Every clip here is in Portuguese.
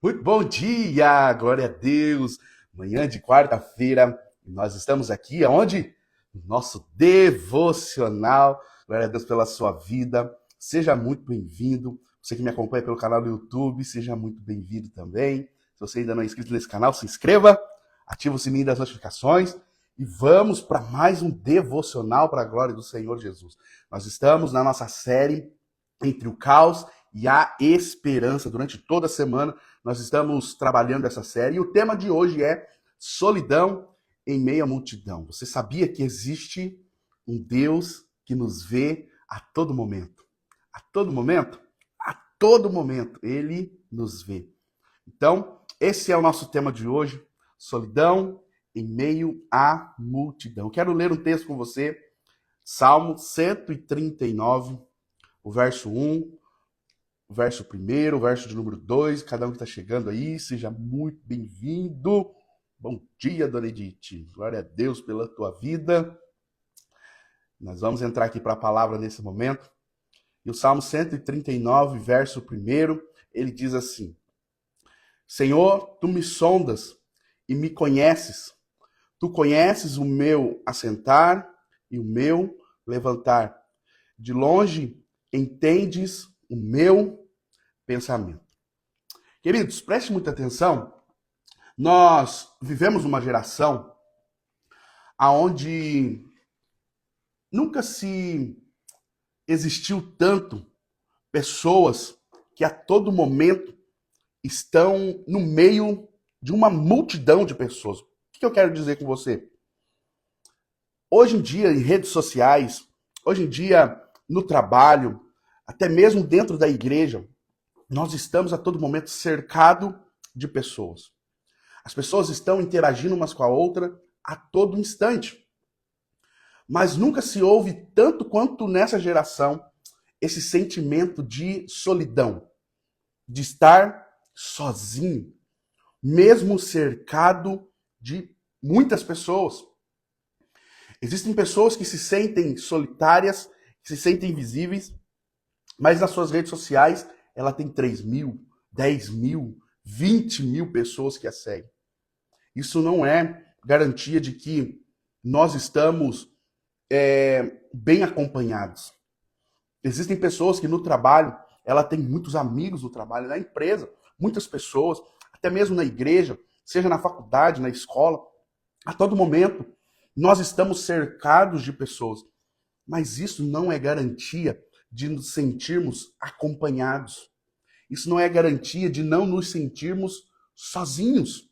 Muito bom dia, glória a Deus. Manhã de quarta-feira, nós estamos aqui aonde? No nosso devocional. Glória a Deus pela sua vida. Seja muito bem-vindo. Você que me acompanha pelo canal do YouTube, seja muito bem-vindo também. Se você ainda não é inscrito nesse canal, se inscreva, ativa o sininho das notificações e vamos para mais um devocional para a glória do Senhor Jesus. Nós estamos na nossa série Entre o Caos e a Esperança. Durante toda a semana nós estamos trabalhando essa série e o tema de hoje é solidão em meio à multidão. Você sabia que existe um Deus que nos vê a todo momento? A todo momento? A todo momento Ele nos vê. Então, esse é o nosso tema de hoje, solidão em meio à multidão. Quero ler um texto com você, Salmo 139, o verso 1, o verso 1, o verso de número 2, cada um que está chegando aí, seja muito bem-vindo. Bom dia, Dona Edith. Glória a Deus pela tua vida. Nós vamos entrar aqui para a palavra nesse momento. E o Salmo 139, verso 1, ele diz assim: Senhor, tu me sondas e me conheces. Tu conheces o meu assentar e o meu levantar. De longe entendes o meu pensamento. Queridos, preste muita atenção. Nós vivemos uma geração onde nunca se existiu tanto pessoas que a todo momento estão no meio de uma multidão de pessoas. O que eu quero dizer com você? Hoje em dia, em redes sociais, hoje em dia no trabalho, até mesmo dentro da igreja, nós estamos a todo momento cercados de pessoas. As pessoas estão interagindo umas com a outra a todo instante. Mas nunca se ouve tanto quanto nessa geração esse sentimento de solidão, de estar sozinho, mesmo cercado de muitas pessoas. Existem pessoas que se sentem solitárias, que se sentem invisíveis, mas nas suas redes sociais ela tem 3 mil, 10 mil, 20 mil pessoas que a seguem. Isso não é garantia de que nós estamos bem acompanhados. Existem pessoas que no trabalho, ela tem muitos amigos no trabalho, na empresa, muitas pessoas, até mesmo na igreja, seja na faculdade, na escola, a todo momento nós estamos cercados de pessoas. Mas isso não é garantia de nos sentirmos acompanhados. Isso não é garantia de não nos sentirmos sozinhos.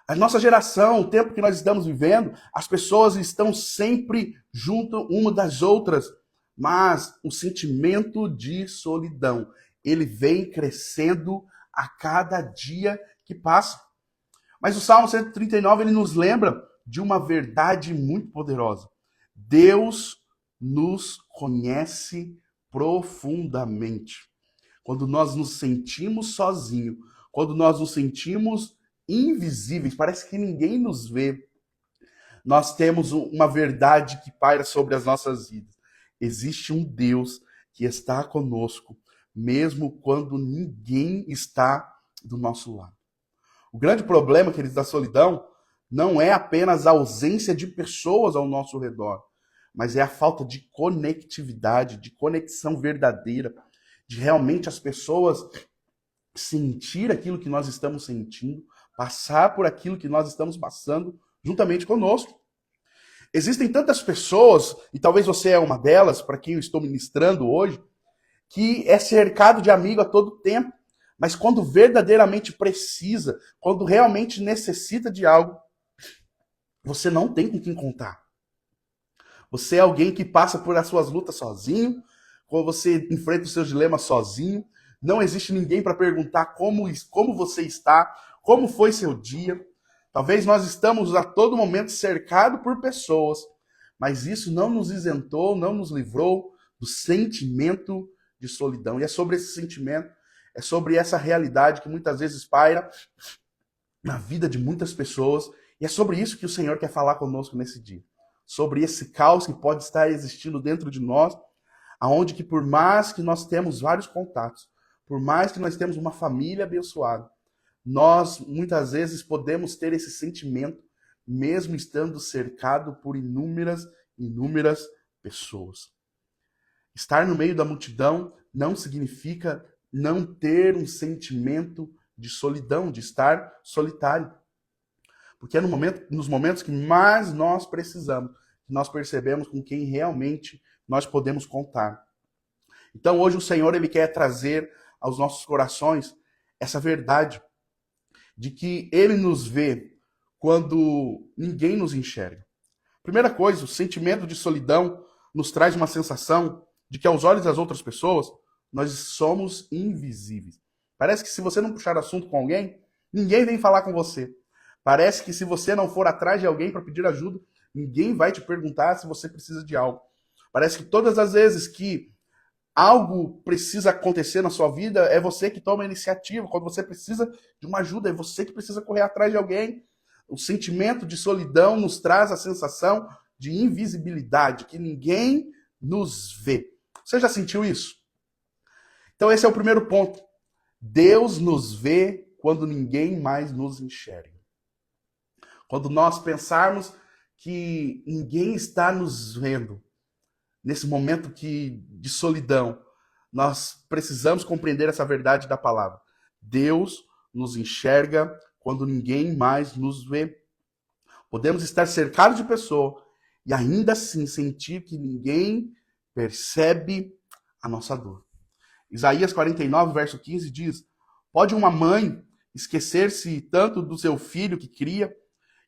A nossa geração, o tempo que nós estamos vivendo, as pessoas estão sempre junto uma das outras, mas o sentimento de solidão, ele vem crescendo a cada dia que passa. Mas o Salmo 139, ele nos lembra de uma verdade muito poderosa. Deus nos conhece profundamente. Quando nós nos sentimos sozinhos, quando nós nos sentimos invisíveis, parece que ninguém nos vê, nós temos uma verdade que paira sobre as nossas vidas. Existe um Deus que está conosco, mesmo quando ninguém está do nosso lado. O grande problema, queridos, da solidão não é apenas a ausência de pessoas ao nosso redor, mas é a falta de conectividade, de conexão verdadeira, de realmente as pessoas sentir aquilo que nós estamos sentindo, passar por aquilo que nós estamos passando juntamente conosco. Existem tantas pessoas, e talvez você é uma delas, para quem eu estou ministrando hoje, que é cercado de amigo a todo tempo, mas quando verdadeiramente precisa, quando realmente necessita de algo, você não tem com quem contar. Você é alguém que passa por as suas lutas sozinho, quando você enfrenta os seus dilemas sozinho, não existe ninguém para perguntar como você está, como foi seu dia. Talvez nós estamos a todo momento cercados por pessoas, mas isso não nos isentou, não nos livrou do sentimento de solidão. E é sobre esse sentimento, é sobre essa realidade que muitas vezes paira na vida de muitas pessoas, e é sobre isso que o Senhor quer falar conosco nesse dia. Sobre esse caos que pode estar existindo dentro de nós, aonde que por mais que nós temos vários contatos, por mais que nós temos uma família abençoada, nós muitas vezes podemos ter esse sentimento, mesmo estando cercado por inúmeras pessoas. Estar no meio da multidão não significa não ter um sentimento de solidão, de estar solitário. Porque é nos momentos que mais nós precisamos, que nós percebemos com quem realmente nós podemos contar. Então hoje o Senhor ele quer trazer aos nossos corações essa verdade de que Ele nos vê quando ninguém nos enxerga. Primeira coisa, o sentimento de solidão nos traz uma sensação de que aos olhos das outras pessoas nós somos invisíveis. Parece que se você não puxar assunto com alguém, ninguém vem falar com você. Parece que se você não for atrás de alguém para pedir ajuda, ninguém vai te perguntar se você precisa de algo. Parece que todas as vezes que algo precisa acontecer na sua vida, é você que toma a iniciativa. Quando você precisa de uma ajuda, é você que precisa correr atrás de alguém. O sentimento de solidão nos traz a sensação de invisibilidade, que ninguém nos vê. Você já sentiu isso? Então esse é o primeiro ponto. Deus nos vê quando ninguém mais nos enxerga. Quando nós pensarmos que ninguém está nos vendo, nesse momento de solidão, nós precisamos compreender essa verdade da palavra. Deus nos enxerga quando ninguém mais nos vê. Podemos estar cercados de pessoas e ainda assim sentir que ninguém percebe a nossa dor. Isaías 49, verso 15 diz: pode uma mãe esquecer-se tanto do seu filho que cria,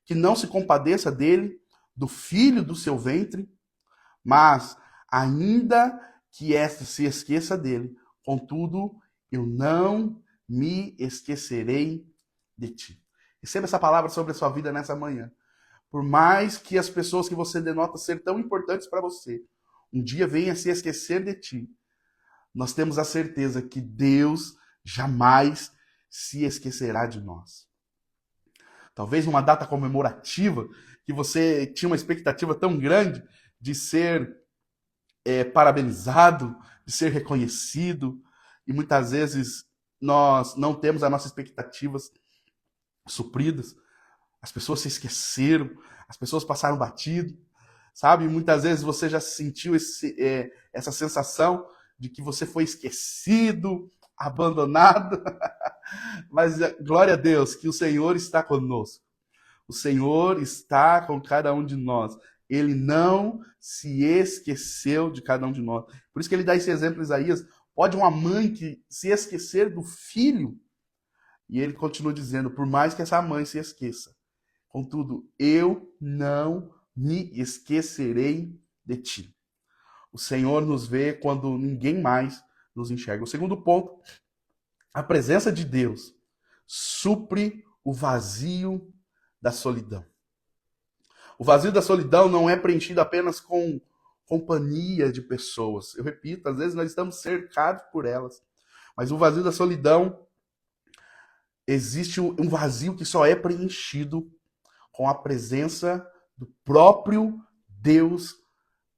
que não se compadeça dele, do filho do seu ventre? Mas, ainda que esta se esqueça dele, contudo, eu não me esquecerei de ti. Receba essa palavra sobre a sua vida nessa manhã. Por mais que as pessoas que você denota ser tão importantes para você, um dia venham a se esquecer de ti, nós temos a certeza que Deus jamais se esquecerá de nós. Talvez numa data comemorativa, que você tinha uma expectativa tão grande de ser parabenizado, de ser reconhecido, e muitas vezes nós não temos as nossas expectativas supridas. As pessoas se esqueceram, as pessoas passaram batido, sabe? Muitas vezes você já sentiu essa sensação de que você foi esquecido, abandonado, mas glória a Deus que o Senhor está conosco. O Senhor está com cada um de nós. Ele não se esqueceu de cada um de nós. Por isso que ele dá esse exemplo, Isaías. Pode uma mãe que se esquecer do filho? E ele continua dizendo, por mais que essa mãe se esqueça, contudo, eu não me esquecerei de ti. O Senhor nos vê quando ninguém mais nos enxerga. O segundo ponto, a presença de Deus supre o vazio da solidão. O vazio da solidão não é preenchido apenas com companhia de pessoas. Eu repito, às vezes nós estamos cercados por elas. Mas o vazio da solidão, existe um vazio que só é preenchido com a presença do próprio Deus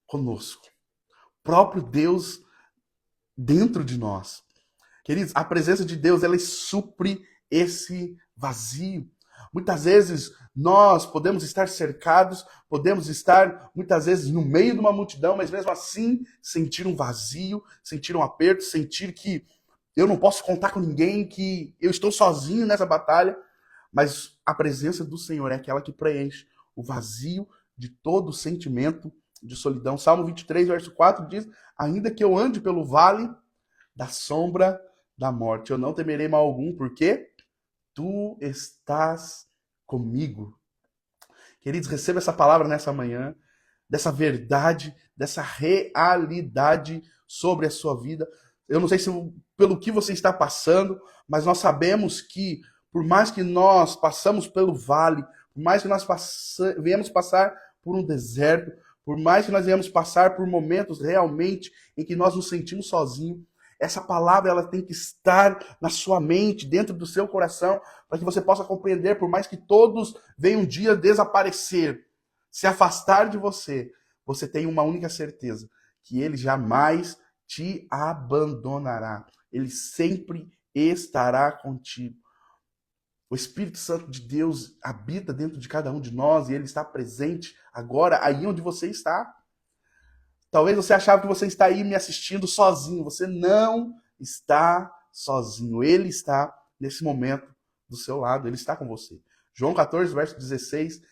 conosco. O próprio Deus dentro de nós. Queridos, a presença de Deus, ela supre esse vazio. Muitas vezes nós podemos estar cercados, podemos estar muitas vezes no meio de uma multidão, mas mesmo assim sentir um vazio, sentir um aperto, sentir que eu não posso contar com ninguém, que eu estou sozinho nessa batalha, mas a presença do Senhor é aquela que preenche o vazio de todo sentimento de solidão. Salmo 23, verso 4 diz: ainda que eu ande pelo vale da sombra da morte, eu não temerei mal algum, porque tu estás comigo. Queridos, receba essa palavra nessa manhã, dessa verdade, dessa realidade sobre a sua vida. Eu não sei se pelo que você está passando, mas nós sabemos que por mais que nós passamos pelo vale, por mais que nós venhamos passar por um deserto, por mais que nós venhamos passar por momentos realmente em que nós nos sentimos sozinhos, essa palavra ela tem que estar na sua mente, dentro do seu coração, para que você possa compreender, por mais que todos venham um dia desaparecer, se afastar de você, você tem uma única certeza, que Ele jamais te abandonará. Ele sempre estará contigo. O Espírito Santo de Deus habita dentro de cada um de nós e ele está presente agora, aí onde você está. Talvez você achava que você está aí me assistindo sozinho. Você não está sozinho. Ele está nesse momento do seu lado. Ele está com você. João 14, verso 16,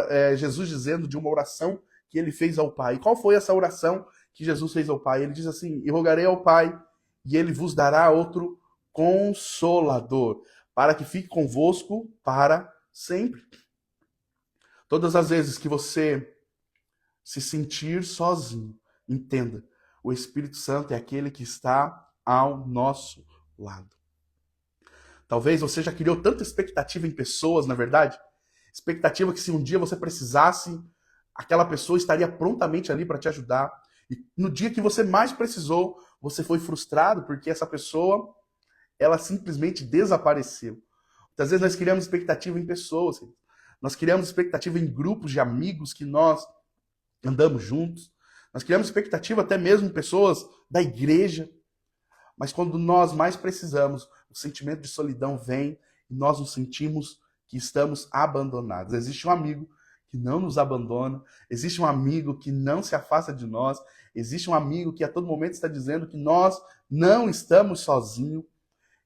é Jesus dizendo de uma oração que ele fez ao Pai. E qual foi essa oração que Jesus fez ao Pai? Ele diz assim: e rogarei ao Pai, e ele vos dará outro consolador, para que fique convosco para sempre. Todas as vezes que você se sentir sozinho, entenda, o Espírito Santo é aquele que está ao nosso lado. Talvez você já criou tanta expectativa em pessoas, na verdade, expectativa que se um dia você precisasse, aquela pessoa estaria prontamente ali para te ajudar. E no dia que você mais precisou, você foi frustrado porque essa pessoa, ela simplesmente desapareceu. Muitas vezes nós criamos expectativa em pessoas, nós criamos expectativa em grupos de amigos que nós andamos juntos, nós criamos expectativa até mesmo em pessoas da igreja, mas quando nós mais precisamos, o sentimento de solidão vem e nós nos sentimos que estamos abandonados. Existe um amigo que não nos abandona, existe um amigo que não se afasta de nós, existe um amigo que a todo momento está dizendo que nós não estamos sozinhos,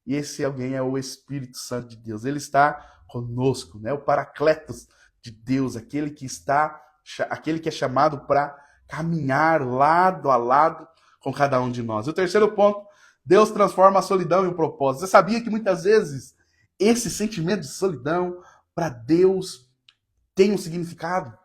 e esse alguém é o Espírito Santo de Deus. Ele está conosco, né? O Paracletos de Deus, aquele que é chamado para caminhar lado a lado com cada um de nós. E o terceiro ponto, Deus transforma a solidão em um propósito. Você sabia que muitas vezes esse sentimento de solidão para Deus tem um significado?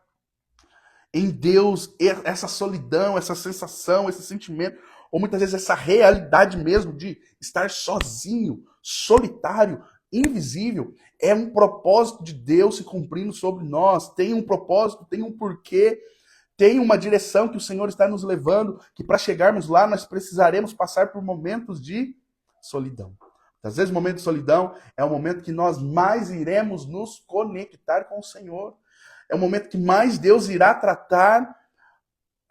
Em Deus, essa solidão, essa sensação, esse sentimento, ou muitas vezes essa realidade mesmo de estar sozinho, solitário, invisível, é um propósito de Deus se cumprindo sobre nós. Tem um propósito, tem um porquê, tem uma direção que o Senhor está nos levando, que para chegarmos lá nós precisaremos passar por momentos de solidão. Às vezes o momento de solidão é o momento que nós mais iremos nos conectar com o Senhor. É o momento que mais Deus irá tratar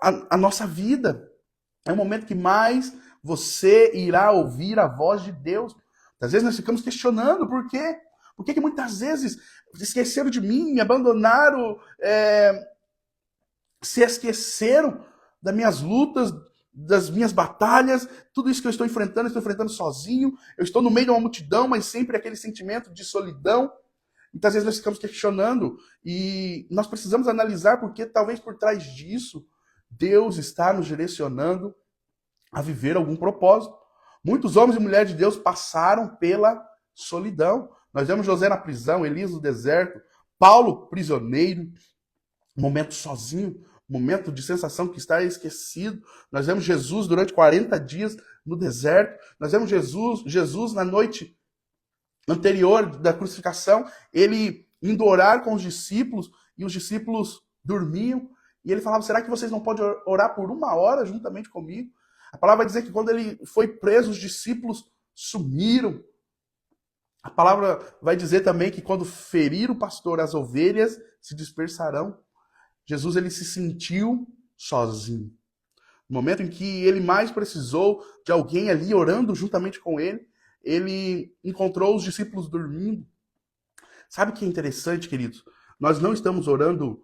a nossa vida. É o momento que mais você irá ouvir a voz de Deus. Às vezes nós ficamos questionando por quê? Por que muitas vezes esqueceram de mim, me abandonaram, se esqueceram das minhas lutas, das minhas batalhas, tudo isso que eu estou enfrentando sozinho, eu estou no meio de uma multidão, mas sempre aquele sentimento de solidão. Muitas vezes nós ficamos questionando e nós precisamos analisar porque talvez por trás disso Deus está nos direcionando a viver algum propósito. Muitos homens e mulheres de Deus passaram pela solidão. Nós vemos José na prisão, Elias no deserto, Paulo prisioneiro, momento sozinho, momento de sensação que está esquecido. Nós vemos Jesus durante 40 dias no deserto. Nós vemos Jesus na noite anterior da crucificação, ele indo orar com os discípulos, e os discípulos dormiam, e ele falava, será que vocês não podem orar por 1 hora juntamente comigo? A palavra vai dizer que quando ele foi preso, os discípulos sumiram. A palavra vai dizer também que quando ferir o pastor, as ovelhas se dispersarão. Jesus, ele se sentiu sozinho. No momento em que ele mais precisou de alguém ali orando juntamente com ele, ele encontrou os discípulos dormindo. Sabe o que é interessante, queridos? Nós não estamos orando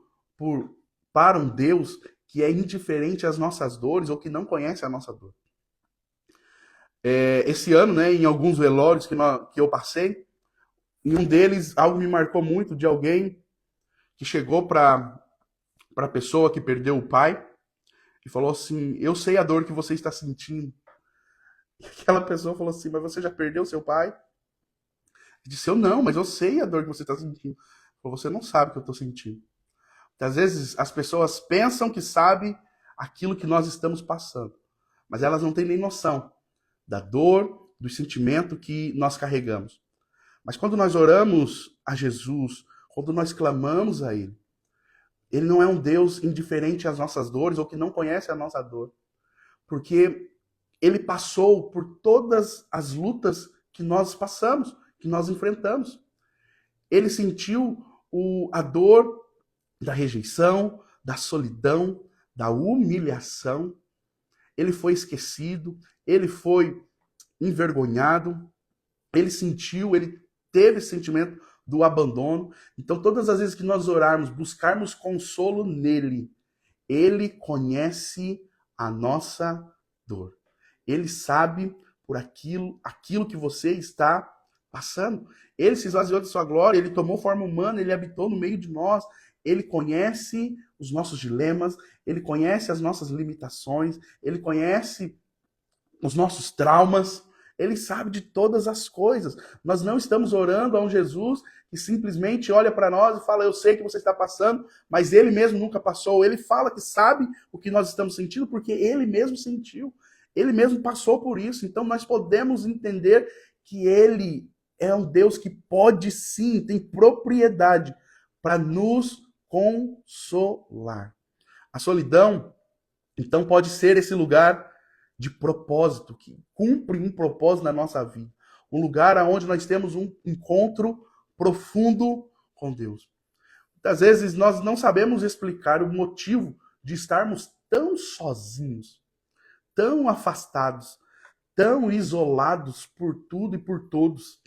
para um Deus que é indiferente às nossas dores ou que não conhece a nossa dor. Esse ano, né, em alguns velórios que eu passei, em um deles, algo me marcou muito de alguém que chegou para a pessoa que perdeu o pai e falou assim, eu sei a dor que você está sentindo. E aquela pessoa falou assim, mas você já perdeu seu pai? Ele disse, eu não, mas eu sei a dor que você está sentindo. Ele falou, você não sabe o que eu estou sentindo. Às vezes as pessoas pensam que sabem aquilo que nós estamos passando, mas elas não têm nem noção da dor, do sentimento que nós carregamos. Mas quando nós oramos a Jesus, quando nós clamamos a Ele, Ele não é um Deus indiferente às nossas dores ou que não conhece a nossa dor, porque Ele passou por todas as lutas que nós passamos, que nós enfrentamos. Ele sentiu a dor da rejeição, da solidão, da humilhação. Ele foi esquecido, ele foi envergonhado, ele teve esse sentimento do abandono. Então, todas as vezes que nós orarmos, buscarmos consolo nele, ele conhece a nossa dor. Ele sabe por aquilo que você está passando. Ele se esvaziou de sua glória, ele tomou forma humana, ele habitou no meio de nós. Ele conhece os nossos dilemas, ele conhece as nossas limitações, ele conhece os nossos traumas, ele sabe de todas as coisas. Nós não estamos orando a um Jesus que simplesmente olha para nós e fala, eu sei que você está passando, mas ele mesmo nunca passou. Ele fala que sabe o que nós estamos sentindo porque ele mesmo sentiu. Ele mesmo passou por isso. Então nós podemos entender que ele é um Deus que pode sim, tem propriedade para nos consolar. A solidão, então, pode ser esse lugar de propósito, que cumpre um propósito na nossa vida. Um lugar onde nós temos um encontro profundo com Deus. Muitas vezes nós não sabemos explicar o motivo de estarmos tão sozinhos, tão afastados, tão isolados por tudo e por todos.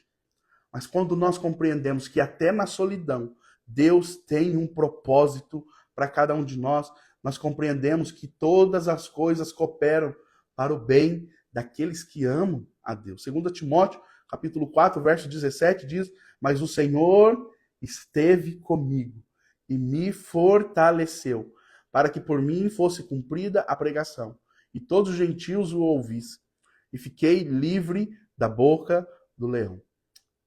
Mas quando nós compreendemos que até na solidão Deus tem um propósito para cada um de nós, nós compreendemos que todas as coisas cooperam para o bem daqueles que amam a Deus. 2 Timóteo, capítulo 4, verso 17 diz: mas o Senhor esteve comigo e me fortaleceu, para que por mim fosse cumprida a pregação, e todos os gentios o ouvissem, e fiquei livre da boca do leão.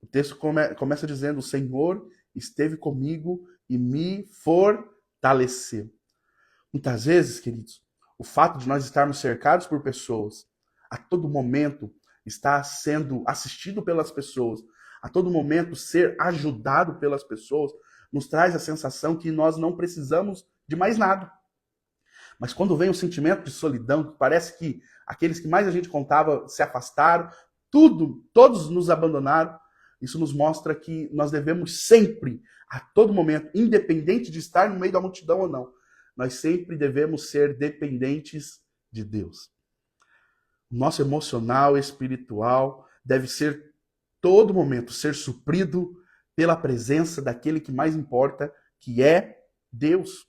O texto começa dizendo: o Senhor esteve comigo e me fortaleceu. Muitas vezes, queridos, o fato de nós estarmos cercados por pessoas, a todo momento estar sendo assistido pelas pessoas, a todo momento ser ajudado pelas pessoas, nos traz a sensação que nós não precisamos de mais nada. Mas quando vem o sentimento de solidão, que parece que aqueles que mais a gente contava se afastaram, todos nos abandonaram, isso nos mostra que nós devemos sempre, a todo momento, independente de estar no meio da multidão ou não, nós sempre devemos ser dependentes de Deus. O nosso emocional, espiritual, deve ser, todo momento, ser suprido pela presença daquele que mais importa, que é Deus.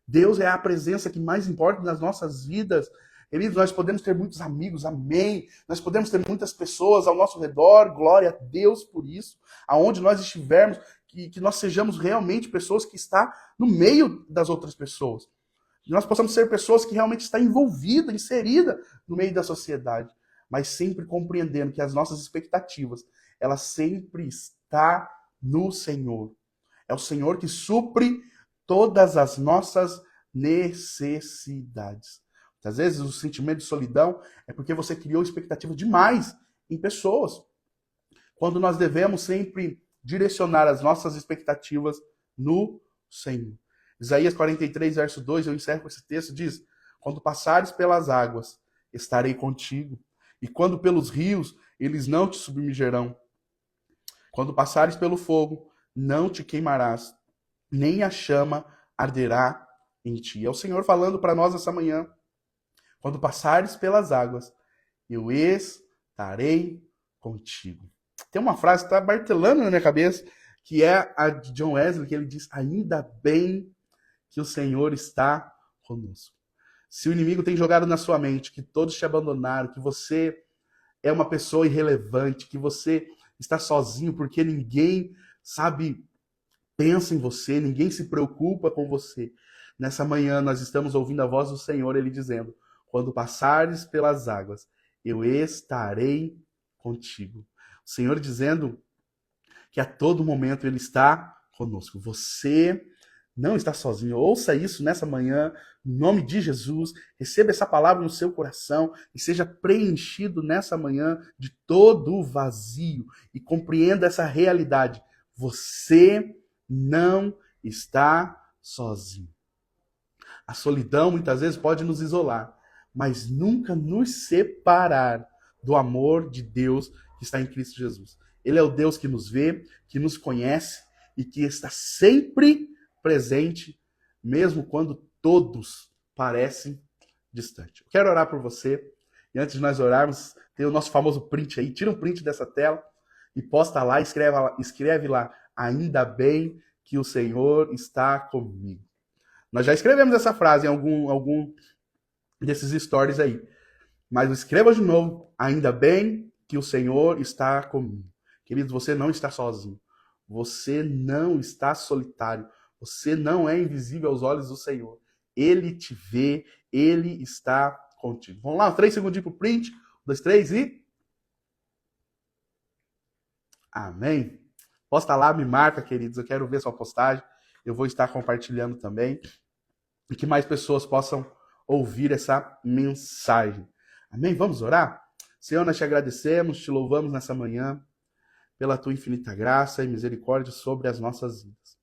Deus é a presença que mais importa nas nossas vidas. Queridos, nós podemos ter muitos amigos, amém. Nós podemos ter muitas pessoas ao nosso redor, glória a Deus por isso. Aonde nós estivermos, que nós sejamos realmente pessoas que estão no meio das outras pessoas. Que nós possamos ser pessoas que realmente estão envolvidas, inseridas no meio da sociedade. Mas sempre compreendendo que as nossas expectativas, elas sempre estão no Senhor. É o Senhor que supre todas as nossas necessidades. Às vezes o sentimento de solidão é porque você criou expectativa demais em pessoas. Quando nós devemos sempre direcionar as nossas expectativas no Senhor. Isaías 43, verso 2, eu encerro com esse texto, diz: quando passares pelas águas, estarei contigo, e quando pelos rios, eles não te submergerão. Quando passares pelo fogo, não te queimarás, nem a chama arderá em ti. É o Senhor falando para nós essa manhã. Quando passares pelas águas, eu estarei contigo. Tem uma frase que está martelando na minha cabeça, que é a de John Wesley, que ele diz: ainda bem que o Senhor está conosco. Se o inimigo tem jogado na sua mente que todos te abandonaram, que você é uma pessoa irrelevante, que você está sozinho porque ninguém, sabe, pensa em você, ninguém se preocupa com você. Nessa manhã nós estamos ouvindo a voz do Senhor, ele dizendo: quando passares pelas águas, eu estarei contigo. O Senhor dizendo que a todo momento ele está conosco. Você não está sozinho. Ouça isso nessa manhã, em nome de Jesus. Receba essa palavra no seu coração e seja preenchido nessa manhã de todo o vazio. E compreenda essa realidade. Você não está sozinho. A solidão muitas vezes pode nos isolar, mas nunca nos separar do amor de Deus que está em Cristo Jesus. Ele é o Deus que nos vê, que nos conhece e que está sempre presente, mesmo quando todos parecem distantes. Eu quero orar por você E antes de nós orarmos, tem o nosso famoso print aí. Tira um print dessa tela e posta lá, escreve lá. Ainda bem que o Senhor está comigo. Nós já escrevemos essa frase em algum desses stories aí. Mas escreva de novo. Ainda bem que o Senhor está comigo. Queridos, você não está sozinho. Você não está solitário. Você não é invisível aos olhos do Senhor. Ele te vê, ele está contigo. Vamos lá, 3 segundinhos pro print. 1, 2, 3 e... Amém. Posta lá, me marca, queridos. Eu quero ver sua postagem. Eu vou estar compartilhando também. E que mais pessoas possam ouvir essa mensagem. Amém? Vamos orar? Senhor, nós te agradecemos, te louvamos nessa manhã pela tua infinita graça e misericórdia sobre as nossas vidas.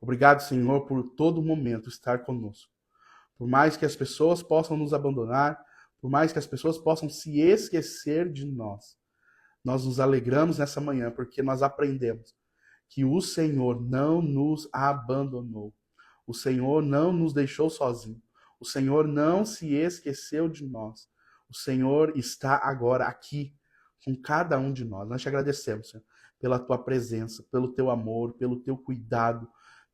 Obrigado, Senhor, por todo momento estar conosco. Por mais que as pessoas possam nos abandonar, por mais que as pessoas possam se esquecer de nós, nós nos alegramos nessa manhã porque nós aprendemos que o Senhor não nos abandonou. O Senhor não nos deixou sozinhos. O Senhor não se esqueceu de nós. O Senhor está agora aqui com cada um de nós. Nós te agradecemos, Senhor, pela tua presença, pelo teu amor, pelo teu cuidado,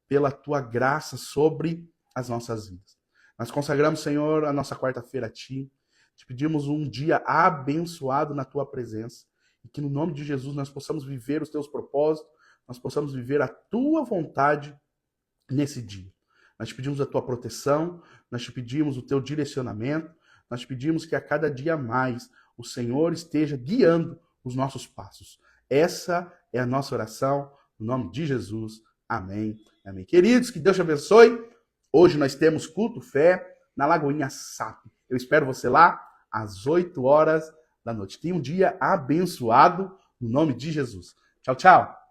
pela tua graça sobre as nossas vidas. Nós consagramos, Senhor, a nossa quarta-feira a ti. Te pedimos um dia abençoado na tua presença e que no nome de Jesus nós possamos viver os teus propósitos, nós possamos viver a tua vontade nesse dia. Nós te pedimos a tua proteção, nós te pedimos o teu direcionamento, nós te pedimos que a cada dia mais o Senhor esteja guiando os nossos passos. Essa é a nossa oração, no nome de Jesus. Amém. Amém. Queridos, que Deus te abençoe. Hoje nós temos culto fé na Lagoinha SAP. Eu espero você lá às 8 horas da noite. Tenha um dia abençoado no nome de Jesus. Tchau, tchau.